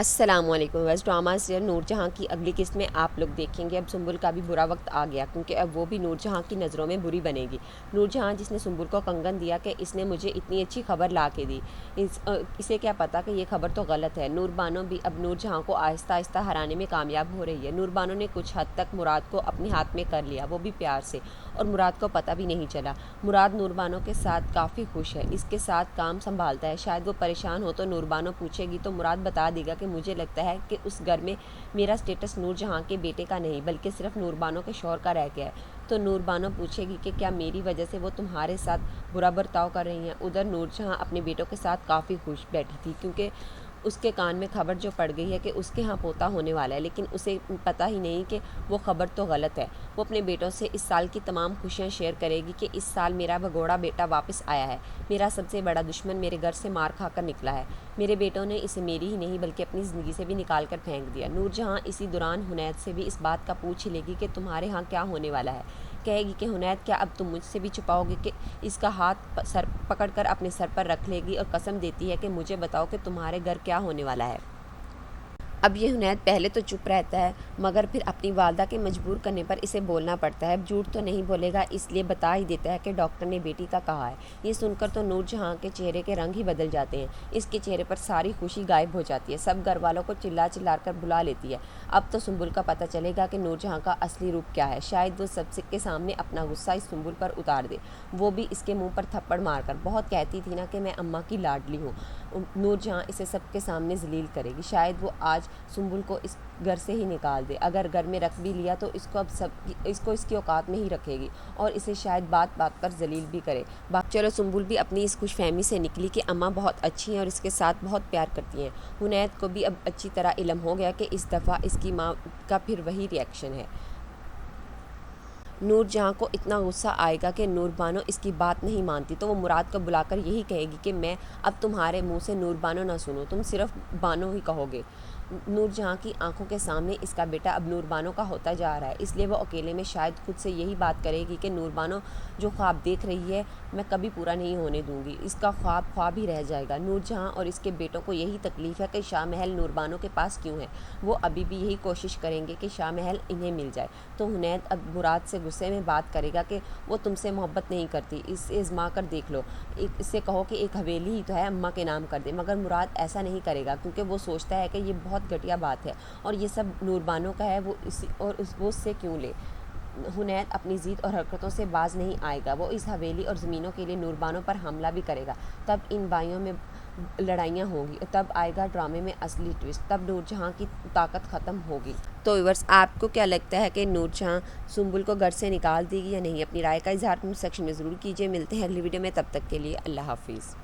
السلام علیکم۔ Waste drama serial نور جہاں کی اگلی قسط میں آپ لوگ دیکھیں گے اب سنبل کا بھی برا وقت آ گیا، کیونکہ اب وہ بھی نور جہاں کی نظروں میں بری بنے گی۔ نور جہاں جس نے سنبل کو کنگن دیا کہ اس نے مجھے اتنی اچھی خبر لا کے دی، اسے کیا پتا کہ یہ خبر تو غلط ہے۔ نور بانو بھی اب نور جہاں کو آہستہ آہستہ ہرانے میں کامیاب ہو رہی ہے۔ نور بانو نے کچھ حد تک مراد کو اپنے ہاتھ میں کر لیا، وہ بھی پیار سے، اور مراد کو پتہ بھی نہیں چلا۔ مراد نور بانو کے ساتھ کافی خوش ہے، اس کے ساتھ کام سنبھالتا ہے۔ شاید وہ پریشان ہو تو نور بانو پوچھے گی تو مراد بتا دے گا کہ مجھے لگتا ہے کہ اس گھر میں میرا سٹیٹس نور جہاں کے بیٹے کا نہیں بلکہ صرف نور بانو کے شوہر کا رہ گیا ہے۔ تو نور بانو پوچھے گی کہ کیا میری وجہ سے وہ تمہارے ساتھ برا برتاؤ کر رہی ہیں؟ ادھر نور جہاں اپنے بیٹوں کے ساتھ کافی خوش بیٹھی تھی، کیونکہ اس کے کان میں خبر جو پڑ گئی ہے کہ اس کے ہاں پوتا ہونے والا ہے، لیکن اسے پتہ ہی نہیں کہ وہ خبر تو غلط ہے۔ وہ اپنے بیٹوں سے اس سال کی تمام خوشیاں شیئر کرے گی کہ اس سال میرا بھگوڑا بیٹا واپس آیا ہے، میرا سب سے بڑا دشمن میرے گھر سے مار کھا کر نکلا ہے، میرے بیٹوں نے اسے میری ہی نہیں بلکہ اپنی زندگی سے بھی نکال کر پھینک دیا۔ نور جہاں اسی دوران حنید سے بھی اس بات کا پوچھ لے گی کہ تمہارے ہاں کیا ہونے والا ہے۔ کہے گی کہ حنید کیا اب تم مجھ سے بھی چھپاؤ گے؟ کہ اس کا ہاتھ سر پکڑ کر اپنے سر پر رکھ لے گی اور قسم دیتی ہے کہ مجھے بتاؤ کہ تمہارے گھر کیا ہونے والا ہے۔ اب یہ حنید پہلے تو چپ رہتا ہے، مگر پھر اپنی والدہ کے مجبور کرنے پر اسے بولنا پڑتا ہے۔ اب جھوٹ تو نہیں بولے گا، اس لیے بتا ہی دیتا ہے کہ ڈاکٹر نے بیٹی کا کہا ہے۔ یہ سن کر تو نور جہاں کے چہرے کے رنگ ہی بدل جاتے ہیں، اس کے چہرے پر ساری خوشی غائب ہو جاتی ہے، سب گھر والوں کو چلا چلا کر بلا لیتی ہے۔ اب تو سنبل کا پتہ چلے گا کہ نور جہاں کا اصلی روپ کیا ہے۔ شاید وہ سب کے سامنے اپنا غصہ اس سنبل پر اتار دے، وہ بھی اس کے منہ پر تھپڑ مار کر۔ بہت کہتی تھی نا کہ میں اماں کی لاڈلی ہوں۔ نور جہاں اسے سب کے سامنے ذلیل کرے گی۔ شاید وہ آج سنبل کو اس گھر سے ہی نکال دے، اگر گھر میں رکھ بھی لیا تو اس کو اس کی اوقات میں ہی رکھے گی اور اسے شاید بات بات پر ذلیل بھی کرے۔ چلو سنبل بھی اپنی اس خوش فہمی سے نکلی کہ اماں بہت اچھی ہیں اور اس کے ساتھ بہت پیار کرتی ہیں۔ حنید کو بھی اب اچھی طرح علم ہو گیا کہ اس دفعہ اس کی ماں کا پھر وہی ری ایکشن ہے۔ نور جہاں کو اتنا غصہ آئے گا کہ نور بانو اس کی بات نہیں مانتی تو وہ مراد کو بلا کر یہی کہے گی کہ میں اب تمہارے منہ سے نور بانو نہ سنوں، تم صرف بانو ہی کہو گے۔ نور جہاں کی آنکھوں کے سامنے اس کا بیٹا اب نور بانو کا ہوتا جا رہا ہے، اس لیے وہ اکیلے میں شاید خود سے یہی بات کرے گی کہ نور بانو جو خواب دیکھ رہی ہے میں کبھی پورا نہیں ہونے دوں گی، اس کا خواب خواب ہی رہ جائے گا۔ نور جہاں اور اس کے بیٹوں کو یہی تکلیف ہے کہ شاہ محل نور بانو کے پاس کیوں ہے، وہ ابھی بھی یہی کوشش کریں گے کہ شاہ محل انہیں مل جائے۔ تو حنید اب مراد سے غصے میں بات کرے گا کہ وہ تم سے محبت نہیں کرتی، اسے آزما کر دیکھ لو، اس سے کہو کہ ایک حویلی ہی تو ہے، اماں کے نام کر دے۔ مگر مراد ایسا نہیں کرے گا کیونکہ وہ سوچتا ہے کہ یہ بہت گھٹیا بات ہے اور یہ سب نور بانو کا ہے، وہ اس سے کیوں لے۔ حنید اپنی ضد اور حرکتوں سے باز نہیں آئے گا، وہ اس حویلی اور زمینوں کے لیے نور بانو پر حملہ بھی کرے گا۔ تب ان بھائیوں میں لڑائیاں ہوں گی، تب آئے گا ڈرامے میں اصلی ٹوسٹ، تب نور جہاں کی طاقت ختم ہوگی۔ تو ویورز آپ کو کیا لگتا ہے کہ نور جہاں سنبل کو گھر سے نکال دے گی یا نہیں؟ اپنی رائے کا اظہار کمنٹ سیکشن میں ضرور کیجیے۔ ملتے ہیں اگلی ویڈیو میں، تب تک کے لیے اللہ حافظ۔